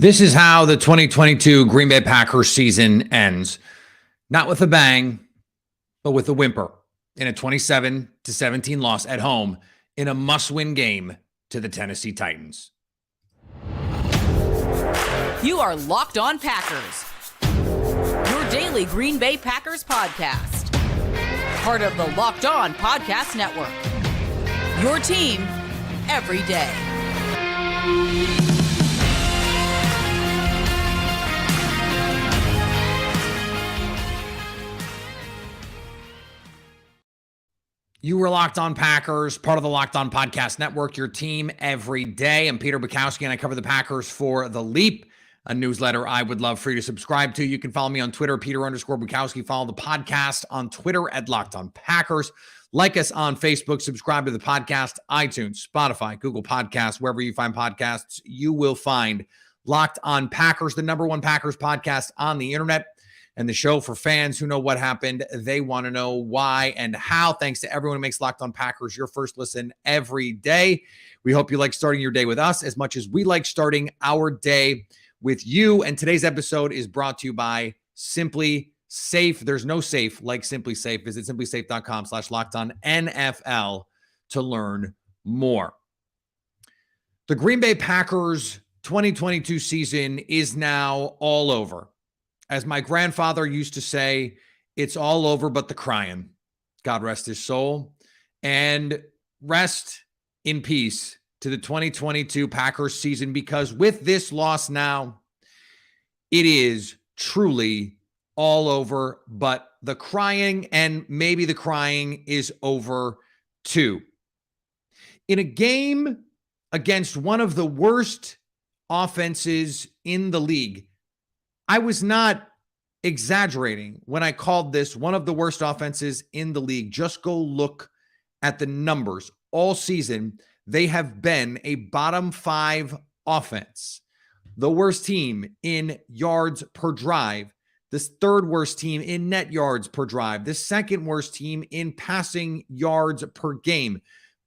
This is how the 2022 Green Bay Packers season ends. Not with a bang, but with a whimper in a 27-17 loss at home in a must-win game to the Tennessee Titans. You are Locked On Packers, your daily Green Bay Packers podcast. Part of the Locked On Podcast Network, your team every day. You were Locked On Packers, part of the Locked On Podcast Network, your team every day. I'm Peter Bukowski, and I cover the Packers for The Leap, a newsletter I would love for you to subscribe to. You can follow me on Twitter, Peter_Bukowski. Follow the podcast on Twitter at Locked On Packers. Like us on Facebook. Subscribe to the podcast, iTunes, Spotify, Google Podcasts, wherever you find podcasts, you will find Locked On Packers, the number one Packers podcast on the internet. And the show for fans who know what happened. They want to know why and how. Thanks to everyone who makes Locked On Packers your first listen every day. We hope you like starting your day with us as much as we like starting our day with you. And today's episode is brought to you by Simply Safe. There's no safe like Simply Safe. Visit simplysafe.com/LockedOnNFL to learn more. The Green Bay Packers 2022 season is now all over. As my grandfather used to say, it's all over but the crying. God rest his soul. And rest in peace to the 2022 Packers season, because with this loss now, it is truly all over but the crying, and maybe the crying is over too. In a game against one of the worst offenses in the league, I was not exaggerating when I called this one of the worst offenses in the league. Just go look at the numbers. All season, they have been a bottom five offense. The worst team in yards per drive. The third worst team in net yards per drive. The second worst team in passing yards per game.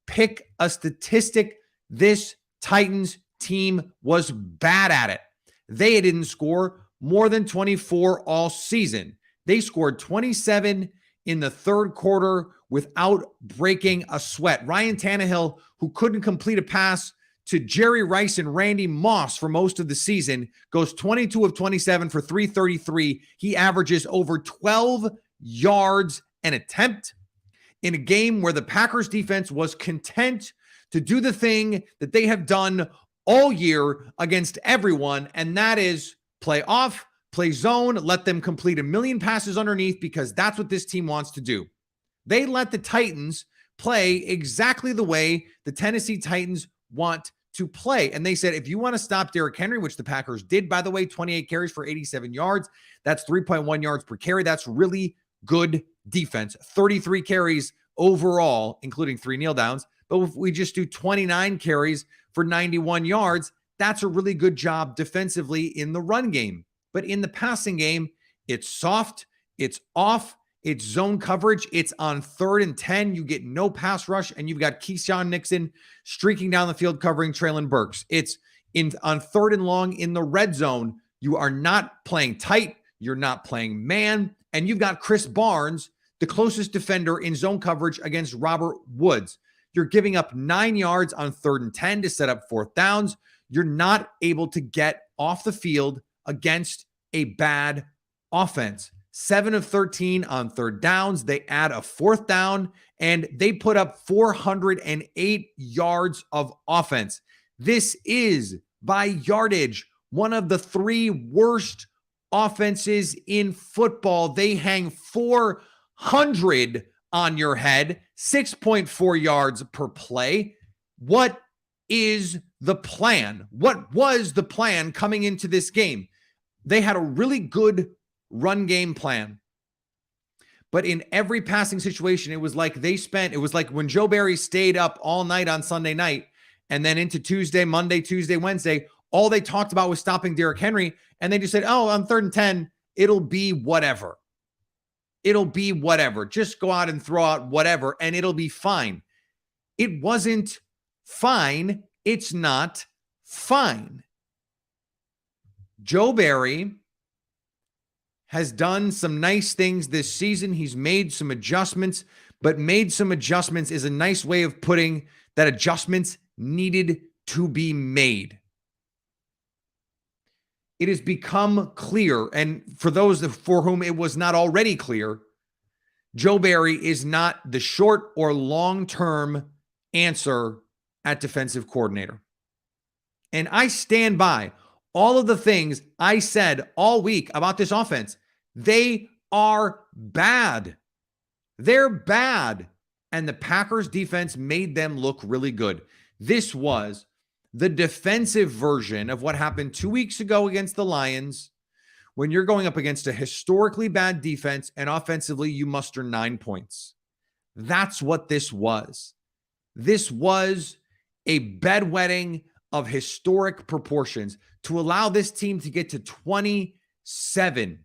Pick a statistic. This Titans team was bad at it. They didn't score more than 24 all season. They scored 27 in the third quarter without breaking a sweat. Ryan Tannehill, who couldn't complete a pass to Jerry Rice and Randy Moss for most of the season, goes 22 of 27 for 333. He averages over 12 yards an attempt in a game where the Packers defense was content to do the thing that they have done all year against everyone, and that is play off, play zone, let them complete a million passes underneath, because that's what this team wants to do. They let the Titans play exactly the way the Tennessee Titans want to play. And they said, if you want to stop Derrick Henry, which the Packers did, by the way, 28 carries for 87 yards, that's 3.1 yards per carry. That's really good defense. 33 carries overall, including 3 kneel downs. But if we just do 29 carries for 91 yards, that's a really good job defensively in the run game. But in the passing game, it's soft, it's off, it's zone coverage, it's on 3rd and 10. You get no pass rush, and you've got Keyshawn Nixon streaking down the field covering Treylon Burks. It's on 3rd and long in the red zone. You are not playing tight, you're not playing man, and you've got Chris Barnes, the closest defender in zone coverage against Robert Woods. You're giving up 9 yards on 3rd and 10 to set up 4th downs. You're not able to get off the field against a bad offense. 7 of 13 on 3rd downs. They add a 4th down, and they put up 408 yards of offense. This is, by yardage, one of the 3 worst offenses in football. They hang 400 on your head, 6.4 yards per play. What is the plan? What was the plan coming into this game? They had a really good run game plan, but in every passing situation, it was like when Joe Barry stayed up all night on Sunday night and then into Tuesday, Monday, Tuesday, Wednesday, all they talked about was stopping Derrick Henry, and they just said, oh, on 3rd and 10, it'll be whatever. It'll be whatever. Just go out and throw out whatever, and it'll be fine. It wasn't fine. It's not fine. Joe Barry has done some nice things this season. He's made some adjustments, but made some adjustments is a nice way of putting that adjustments needed to be made. It has become clear, and for those for whom it was not already clear, Joe Barry is not the short or long-term answer at defensive coordinator. And I stand by all of the things I said all week about this offense. They are bad. They're bad. And the Packers defense made them look really good. This was the defensive version of what happened 2 weeks ago against the Lions, when you're going up against a historically bad defense and offensively you muster 9 points. That's what this was. This was a bedwetting of historic proportions to allow this team to get to 27.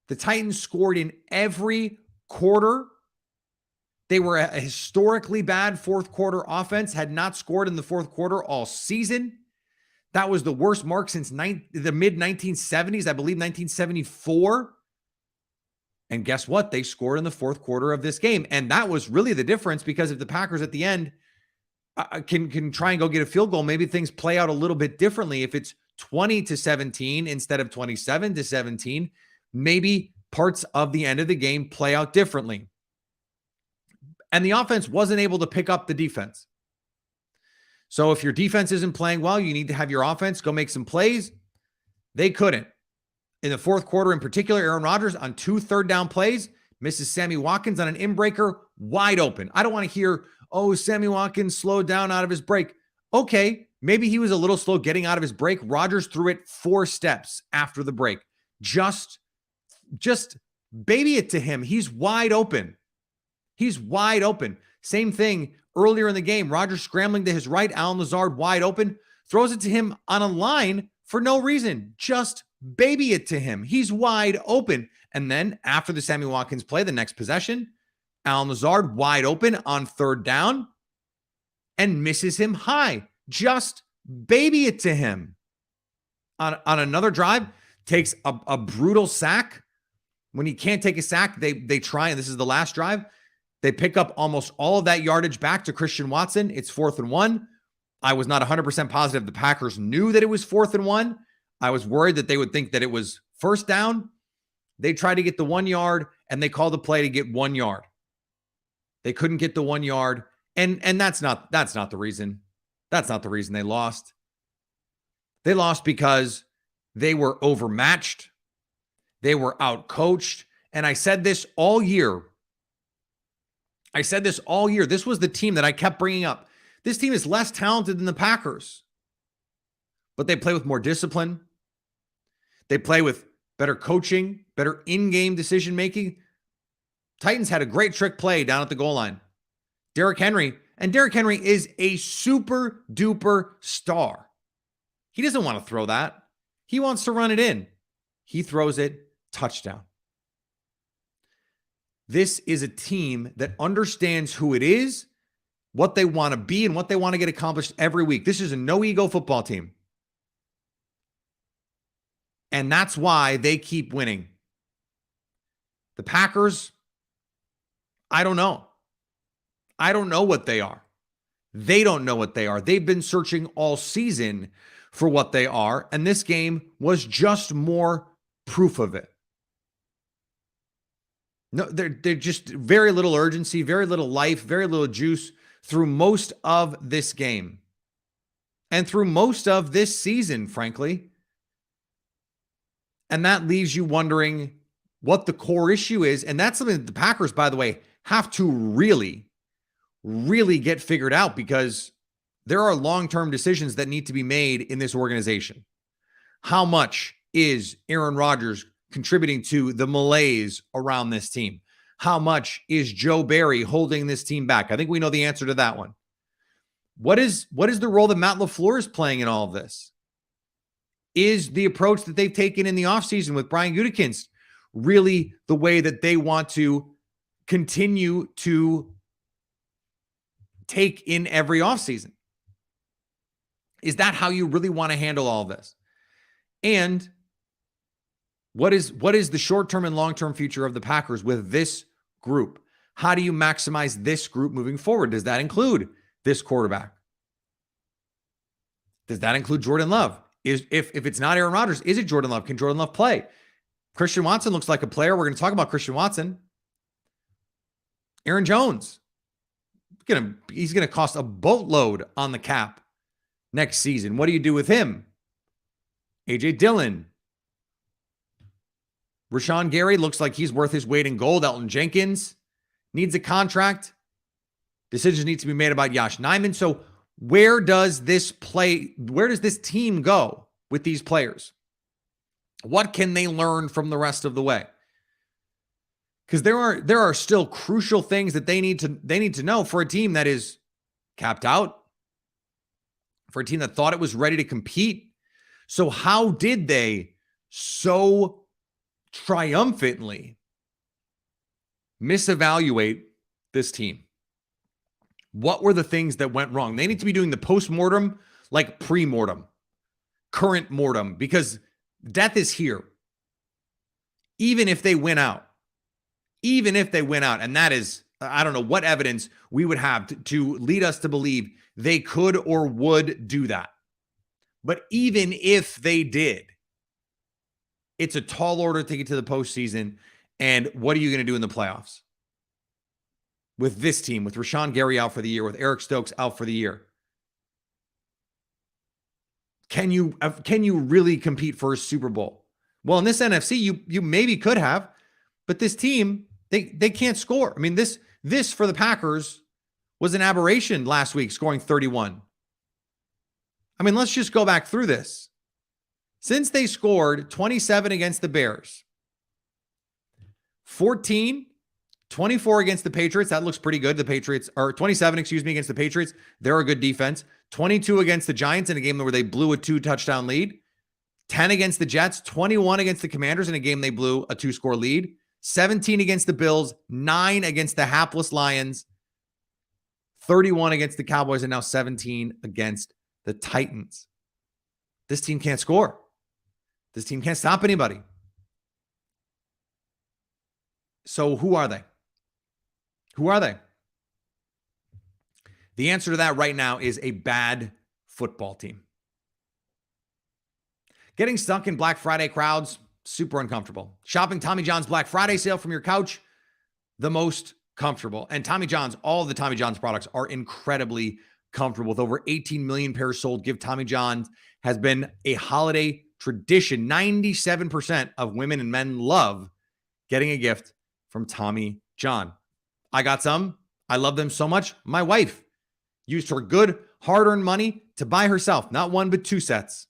The Titans scored in every quarter. They were a historically bad fourth quarter offense, had not scored in the fourth quarter all season. That was the worst mark since the mid-1970s, I believe 1974. And guess what? They scored in the fourth quarter of this game. And that was really the difference, because if the Packers at the end can try and go get a field goal, maybe things play out a little bit differently. If it's 20-17 instead of 27-17, maybe parts of the end of the game play out differently. And the offense wasn't able to pick up the defense. So if your defense isn't playing well, you need to have your offense go make some plays. They couldn't. In the fourth quarter in particular, Aaron Rodgers on 2 third-down plays misses Sammy Watkins on an in-breaker wide open. I don't want to hear, oh, Sammy Watkins slowed down out of his break. Okay, maybe he was a little slow getting out of his break. Rodgers threw it 4 steps after the break. Just baby it to him. He's wide open. He's wide open. Same thing earlier in the game. Rodgers scrambling to his right, Allen Lazard wide open, throws it to him on a line for no reason. Just baby it to him. He's wide open. And then after the Sammy Watkins play, the next possession, Allen Lazard wide open on third down and misses him high. Just baby it to him. On another drive, takes a brutal sack. When he can't take a sack, they try, and this is the last drive. They pick up almost all of that yardage back to Christian Watson. It's 4th and 1. I was not 100% positive the Packers knew that it was 4th and 1. I was worried that they would think that it was first down. They tried to get the 1 yard, and they called the play to get 1 yard. They couldn't get the 1 yard, and that's not the reason. That's not the reason they lost. They lost because they were overmatched. They were outcoached, and I said this all year. This was the team that I kept bringing up. This team is less talented than the Packers, but they play with more discipline. They play with better coaching, better in-game decision-making. Titans had a great trick play down at the goal line. Derrick Henry is a super duper star. He doesn't want to throw that. He wants to run it in. He throws it, touchdown. This is a team that understands who it is, what they want to be, and what they want to get accomplished every week. This is a no-ego football team. And that's why they keep winning. The Packers, I don't know. I don't know what they are. They don't know what they are. They've been searching all season for what they are, and this game was just more proof of it. No, they're just very little urgency, very little life, very little juice through most of this game and through most of this season, frankly. And that leaves you wondering what the core issue is. And that's something that the Packers, by the way, have to really, really get figured out, because there are long-term decisions that need to be made in this organization. How much is Aaron Rodgers contributing to the malaise around this team? How much is Joe Barry holding this team back? I think we know the answer to that one. What is the role that Matt LaFleur is playing in all of this? Is the approach that they've taken in the offseason with Brian Gutekunst really the way that they want to continue to take in every offseason? Is that how you really want to handle all of this? And what is the short-term and long-term future of the Packers with this group? How do you maximize this group moving forward? Does that include this quarterback? Does that include Jordan Love? If it's not Aaron Rodgers, is it Jordan Love? Can Jordan Love play? Christian Watson looks like a player. We're going to talk about Christian Watson. Aaron Jones. He's going to cost a boatload on the cap next season. What do you do with him? A.J. Dillon. Rashawn Gary looks like he's worth his weight in gold. Elton Jenkins needs a contract. Decisions need to be made about Yosh Nijman. So where does this team go with these players? What can they learn from the rest of the way? Because there are still crucial things that they need to know for a team that is capped out, for a team that thought it was ready to compete. So how did they so triumphantly misevaluate this team? What were the things that went wrong? They need to be doing the post-mortem like pre-mortem, current mortem, because death is here. Even if they win out. And that is, I don't know what evidence we would have to lead us to believe they could or would do that. But even if they did, it's a tall order to get to the postseason. And what are you going to do in the playoffs? With this team, with Rashawn Gary out for the year, with Eric Stokes out for the year. Can you really compete for a Super Bowl? Well, in this NFC, you maybe could have, but this team, they can't score. I mean, this for the Packers was an aberration last week, scoring 31. I mean, let's just go back through this. Since they scored 27 against the Bears, 14, 24 against the Patriots. That looks pretty good. The Patriots are 27, against the Patriots. They're a good defense. 22 against the Giants in a game where they blew a 2-touchdown lead. 10 against the Jets. 21 against the Commanders in a game they blew a 2-score lead. 17 against the Bills. 9 against the hapless Lions. 31 against the Cowboys, and now 17 against the Titans. This team can't score. This team can't stop anybody. So who are they? Who are they? The answer to that right now is a bad football team. Getting stuck in Black Friday crowds, super uncomfortable. Shopping Tommy John's Black Friday sale from your couch, the most comfortable. And Tommy John's, all of the Tommy John's products are incredibly comfortable. With over 18 million pairs sold, Give Tommy John's has been a holiday tradition. 97% of women and men love getting a gift from Tommy John. I got some. I love them so much. My wife used her good, hard-earned money to buy herself not one, but 2 sets.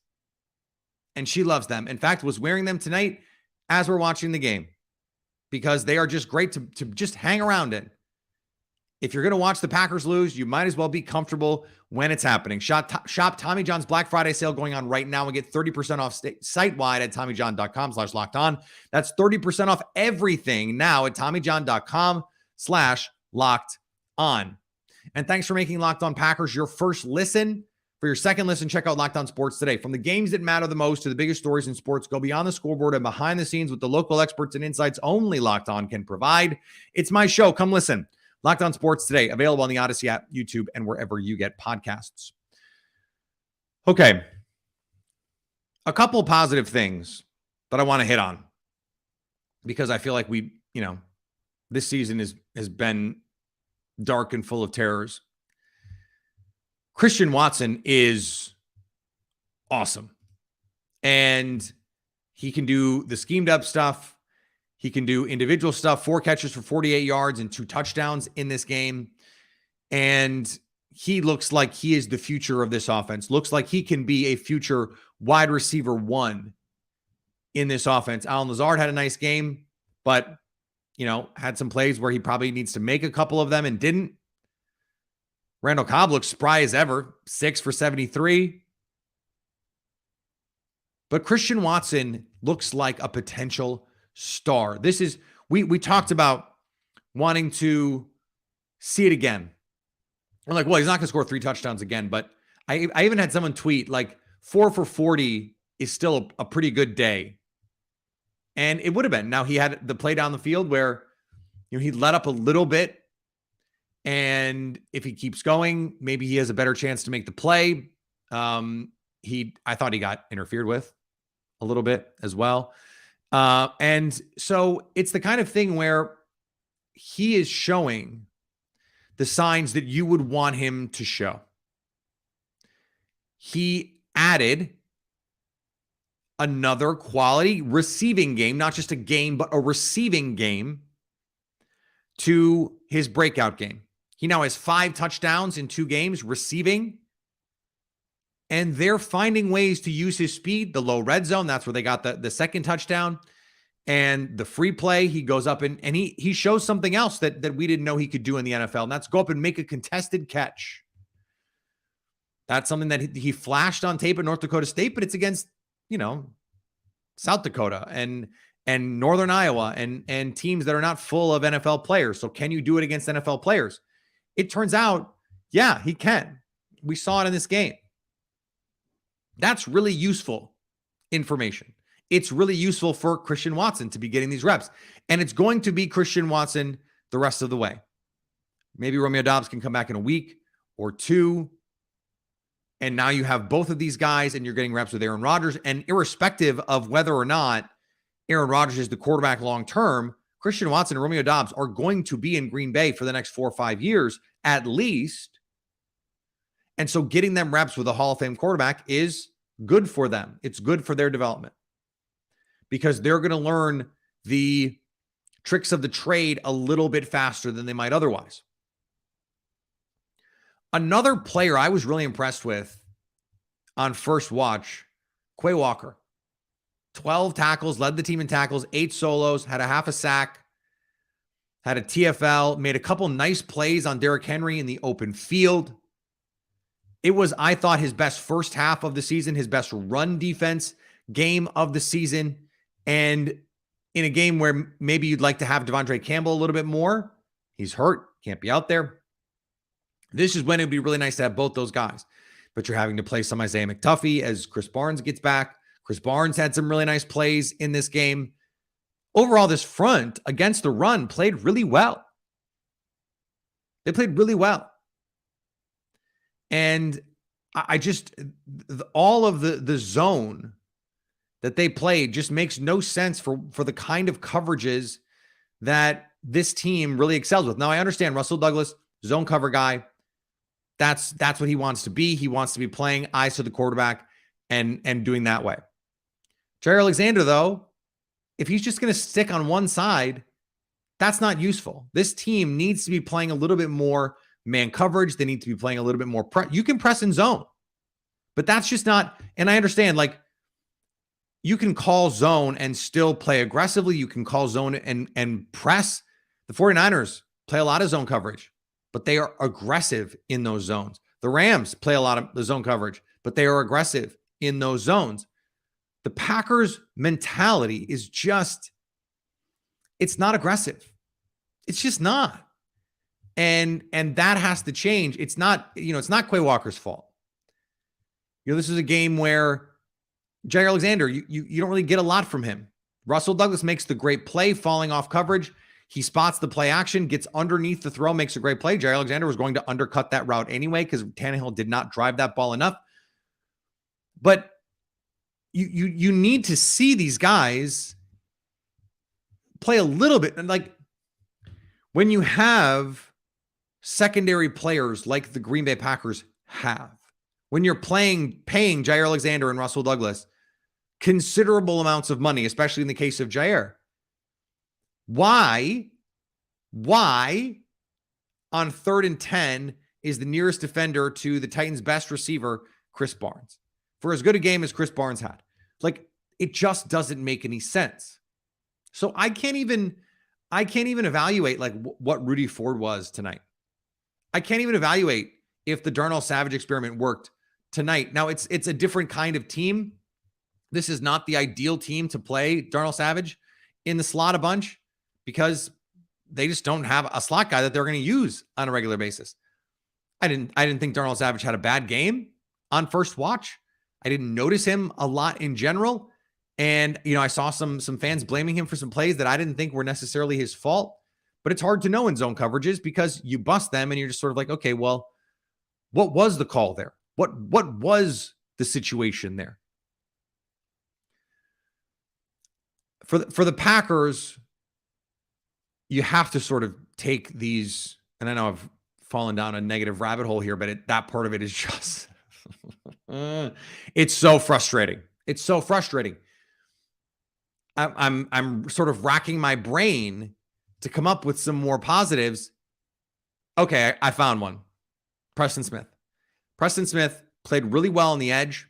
And she loves them. In fact, was wearing them tonight as we're watching the game because they are just great to just hang around in. If you're going to watch the Packers lose, you might as well be comfortable when it's happening. Shop Tommy John's Black Friday sale going on right now and get 30% off site-wide at TommyJohn.com/lockedon. That's 30% off everything now at TommyJohn.com/lockedon. And thanks for making Locked On Packers your first listen. For your second listen, check out Locked On Sports Today. From the games that matter the most to the biggest stories in sports, go beyond the scoreboard and behind the scenes with the local experts and insights only Locked On can provide. It's my show. Come listen. Locked On Sports Today, available on the Odyssey app, YouTube, and wherever you get podcasts. Okay. A couple of positive things that I want to hit on because I feel like this season has been dark and full of terrors. Christian Watson is awesome. And he can do the schemed up stuff. He can do individual stuff, 4 catches for 48 yards and 2 touchdowns in this game. And he looks like he is the future of this offense. Looks like he can be a future wide receiver 1 in this offense. Allen Lazard had a nice game, but, had some plays where he probably needs to make a couple of them and didn't. Randall Cobb looks spry as ever, 6 for 73. But Christian Watson looks like a potential star. This is, we talked about wanting to see it again. We're like, well, he's not going to score 3 touchdowns again. But I even had someone tweet like 4 for 40 is still a pretty good day. And it would have been. Now, he had the play down the field where, he let up a little bit. And if he keeps going, maybe he has a better chance to make the play. I thought he got interfered with a little bit as well. And so it's the kind of thing where he is showing the signs that you would want him to show. He added another quality receiving game, not just a game, but a receiving game to his breakout game. He now has 5 touchdowns in 2 games receiving, and they're finding ways to use his speed, the low red zone. That's where they got the second touchdown. And the free play, he goes up and he shows something else that we didn't know he could do in the NFL, and that's go up and make a contested catch. That's something that he flashed on tape at North Dakota State, but it's against, South Dakota and Northern Iowa and teams that are not full of NFL players. So can you do it against NFL players? It turns out, yeah, he can. We saw it in this game. That's really useful information. It's really useful for Christian Watson to be getting these reps. And it's going to be Christian Watson the rest of the way. Maybe Romeo Doubs can come back in a week or 2. And now you have both of these guys and you're getting reps with Aaron Rodgers. And irrespective of whether or not Aaron Rodgers is the quarterback long-term, Christian Watson and Romeo Doubs are going to be in Green Bay for the next 4 or 5 years at least. And so getting them reps with a Hall of Fame quarterback is good for them. It's good for their development because they're going to learn the tricks of the trade a little bit faster than they might otherwise. Another player I was really impressed with on first watch, Quay Walker. 12 tackles, led the team in tackles, 8 solos, had a half a sack, had a TFL, made a couple nice plays on Derrick Henry in the open field. It was, I thought, his best first half of the season, his best run defense game of the season. And in a game where maybe you'd like to have Devondre Campbell a little bit more, he's hurt, can't be out there. This is when it would be really nice to have both those guys. But you're having to play some Isaiah McTuffie as Chris Barnes gets back. Chris Barnes had some really nice plays in this game. Overall, this front against the run played really well. They played really well. And I just, all of the zone that they played just makes no sense for the kind of coverages that this team really excels with. Now, I understand Russell Douglas, zone cover guy. That's what he wants to be. He wants to be playing eyes to the quarterback and doing that way. Jair Alexander, though, if he's just going to stick on one side, that's not useful. This team needs to be playing a little bit more man coverage. They need to be playing a little bit more press. You can press in zone, but that's just not, and I understand, like, you can call zone and still play aggressively. You can call zone and press. The 49ers play a lot of zone coverage, but they are aggressive in those zones. The Rams play a lot of the zone coverage, but they are aggressive in those zones. The Packers' mentality is just, it's not aggressive. It's just not. And that has to change. It's not, it's not Quay Walker's fault. This is a game where Jair Alexander, you don't really get a lot from him. Russell Douglas makes the great play, falling off coverage. He spots the play action, gets underneath the throw, makes a great play. Jair Alexander was going to undercut that route anyway because Tannehill did not drive that ball enough. But you need to see these guys play a little bit. And like when you have secondary players like the Green Bay Packers have, when you're paying Jair Alexander and Russell Douglas considerable amounts of money, especially in the case of Jair, why on 3rd and 10 is the nearest defender to the Titans' best receiver, Chris Barnes? For as good a game as Chris Barnes had. Like, it just doesn't make any sense. So I can't even evaluate like what Rudy Ford was tonight. I can't even evaluate if the Darnell Savage experiment worked tonight. Now it's a different kind of team. This is not the ideal team to play Darnell Savage in the slot a bunch because they just don't have a slot guy that they're going to use on a regular basis. I didn't think Darnell Savage had a bad game on first watch. I didn't notice him a lot in general. And, I saw some fans blaming him for some plays that I didn't think were necessarily his fault. But it's hard to know in zone coverages because you bust them and you're just sort of like, okay, well, what was the call there? What was the situation there? For the Packers, you have to sort of take these, and I know I've fallen down a negative rabbit hole here, but that part of it is just, it's so frustrating. It's so frustrating. I'm sort of racking my brain to come up with some more positives. Okay, I found one. Preston Smith. Preston Smith played really well on the edge,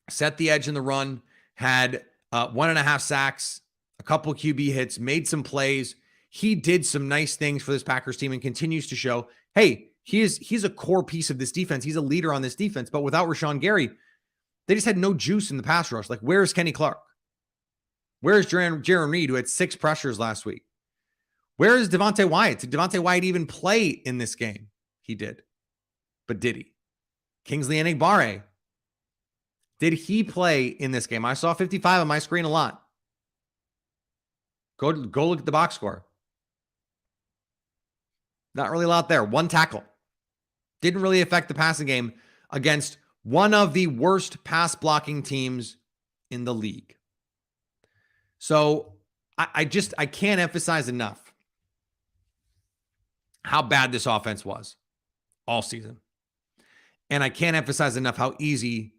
set the edge in the run, had 1.5 sacks, a couple QB hits, made some plays. He did some nice things for this Packers team and continues to show, hey, he's a core piece of this defense. He's a leader on this defense. But without Rashawn Gary, they just had no juice in the pass rush. Like, where's Kenny Clark? Where's Jaron Reed, who had 6 pressures last week? Where is Devontae Wyatt? Did Devontae Wyatt even play in this game? He did. But did he? Kingsley Enagbare. Did he play in this game? I saw 55 on my screen a lot. Go look at the box score. Not really a lot there. 1 tackle. Didn't really affect the passing game against one of the worst pass blocking teams in the league. So I can't emphasize enough how bad this offense was all season. And I can't emphasize enough how easy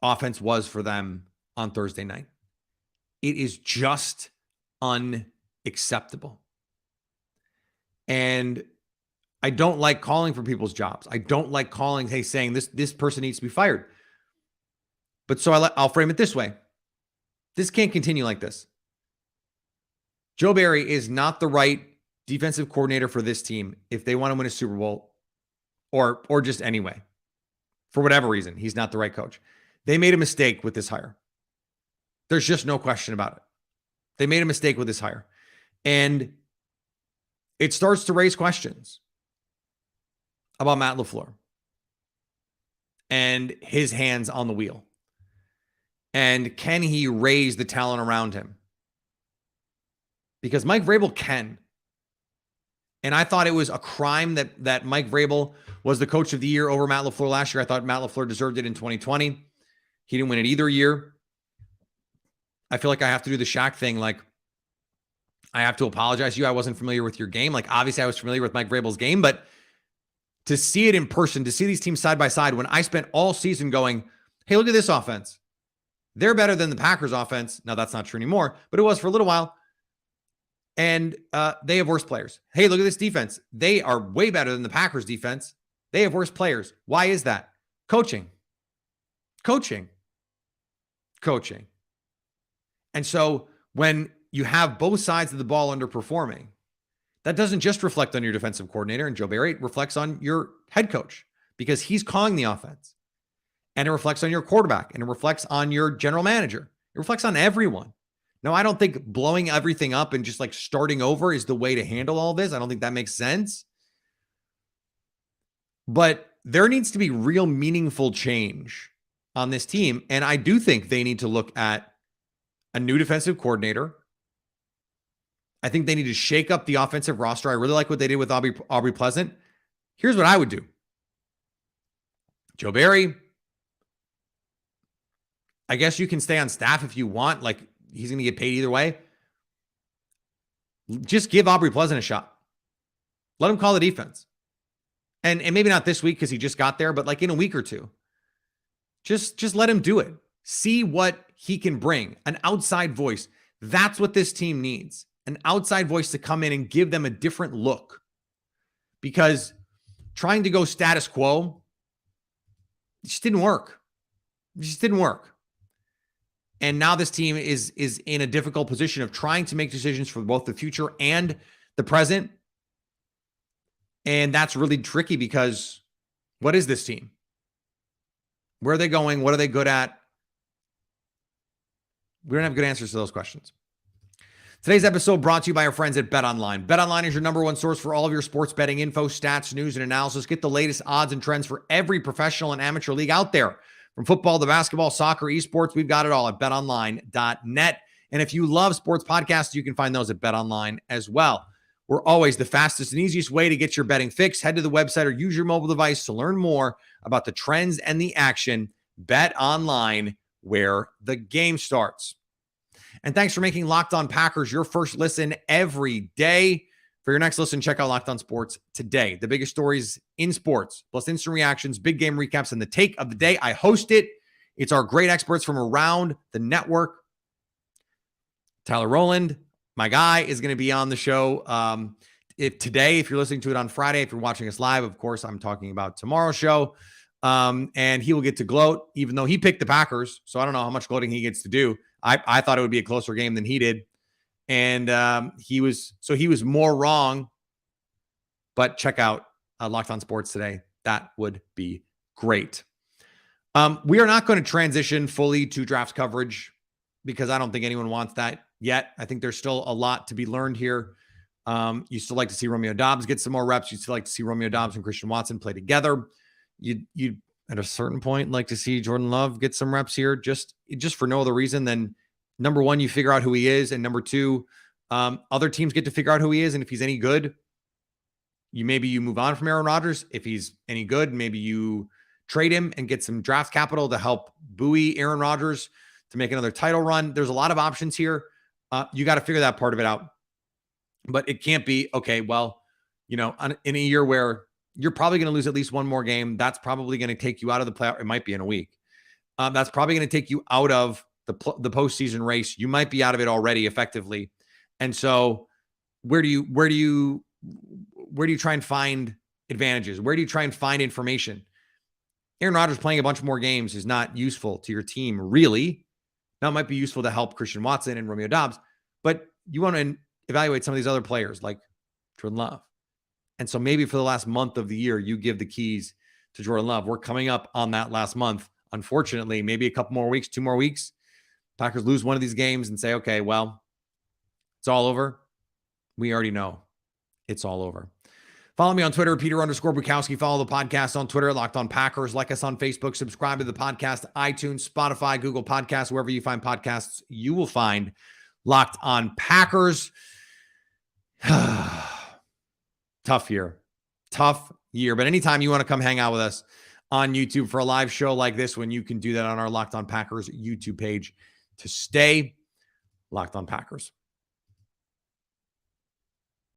offense was for them on Thursday night. It is just unacceptable. And I don't like calling for people's jobs. I don't like saying this person needs to be fired. But so I'll frame it this way. This can't continue like this. Joe Barry is not the right defensive coordinator for this team if they want to win a Super Bowl or just anyway. For whatever reason, he's not the right coach. They made a mistake with this hire. There's just no question about it. They made a mistake with this hire. And it starts to raise questions about Matt LaFleur and his hands on the wheel. And can he raise the talent around him? Because Mike Vrabel can. And I thought it was a crime that Mike Vrabel was the coach of the year over Matt LaFleur last year. I thought Matt LaFleur deserved it in 2020. He didn't win it either year. I feel like I have to do the Shaq thing. Like, I have to apologize to you. I wasn't familiar with your game. Like, obviously I was familiar with Mike Vrabel's game, but to see it in person, to see these teams side by side, when I spent all season going, hey, look at this offense. They're better than the Packers offense. Now that's not true anymore, but it was for a little while. And they have worse players. Hey, look at this defense. They are way better than the Packers defense. They have worse players. Why is that? Coaching. And so when you have both sides of the ball underperforming, that doesn't just reflect on your defensive coordinator and Joe Barry. It reflects on your head coach because he's calling the offense. And it reflects on your quarterback. And it reflects on your general manager. It reflects on everyone. No, I don't think blowing everything up and just like starting over is the way to handle all this. I don't think that makes sense. But there needs to be real meaningful change on this team. And I do think they need to look at a new defensive coordinator. I think they need to shake up the offensive roster. I really like what they did with Aubrey Pleasant. Here's what I would do. Joe Barry, I guess you can stay on staff if you want. Like, he's going to get paid either way. Just give Aubrey Pleasant a shot. Let him call the defense. And maybe not this week because he just got there, but like in a week or two. Just let him do it. See what he can bring. An outside voice. That's what this team needs. An outside voice to come in and give them a different look. Because trying to go status quo, it just didn't work. And now this team is in a difficult position of trying to make decisions for both the future and the present. And that's really tricky because what is this team? Where are they going? What are they good at? We don't have good answers to those questions. Today's episode brought to you by our friends at BetOnline. BetOnline is your number one source for all of your sports betting info, stats, news, and analysis. Get the latest odds and trends for every professional and amateur league out there. From football to basketball, soccer, esports, we've got it all at betonline.net. And if you love sports podcasts, you can find those at BetOnline as well. We're always the fastest and easiest way to get your betting fix. Head to the website or use your mobile device to learn more about the trends and the action. BetOnline, where the game starts. And thanks for making Locked On Packers your first listen every day. For your next listen, check out Locked On Sports today. The biggest stories in sports, plus instant reactions, big game recaps, and the take of the day. I host it. It's our great experts from around the network. Tyler Rowland, my guy, is going to be on the show. If you're listening to it on Friday, if you're watching us live, of course, I'm talking about tomorrow's show. And he will get to gloat, even though he picked the Packers. So I don't know how much gloating he gets to do. I thought it would be a closer game than he did. And he was more wrong. But check out Locked On Sports today. That would be great. We are not going to transition fully to draft coverage because I don't think anyone wants that yet. I think there's still a lot to be learned here. You still like to see Romeo Doubs get some more reps. You still like to see Romeo Doubs and Christian Watson play together. You at a certain point like to see Jordan Love get some reps here, just for no other reason than, number one, you figure out who he is, and number two, other teams get to figure out who he is, and if he's any good, you move on from Aaron Rodgers. If he's any good, maybe you trade him and get some draft capital to help buoy Aaron Rodgers to make another title run. There's a lot of options here. You got to figure that part of it out. But it can't be, okay, well, in a year where you're probably going to lose at least one more game, that's probably going to take you out of the playoff. It might be in a week. That's probably going to take you out of the postseason race. You might be out of it already effectively. And so where do you try and find advantages? Where do you try and find information? Aaron Rodgers playing a bunch more games is not useful to your team, really. Now, it might be useful to help Christian Watson and Romeo Doubs, but you want to evaluate some of these other players like Jordan Love. And so maybe for the last month of the year, you give the keys to Jordan Love. We're coming up on that last month. Unfortunately, maybe a couple more weeks, 2 more weeks, Packers lose one of these games and say, okay, well, it's all over. We already know it's all over. Follow me on Twitter, Peter_Bukowski. Follow the podcast on Twitter, Locked On Packers. Like us on Facebook. Subscribe to the podcast, iTunes, Spotify, Google Podcasts. Wherever you find podcasts, you will find Locked On Packers. Tough year. But anytime you want to come hang out with us on YouTube for a live show like this one, you can do that on our Locked On Packers YouTube page to stay Locked On Packers.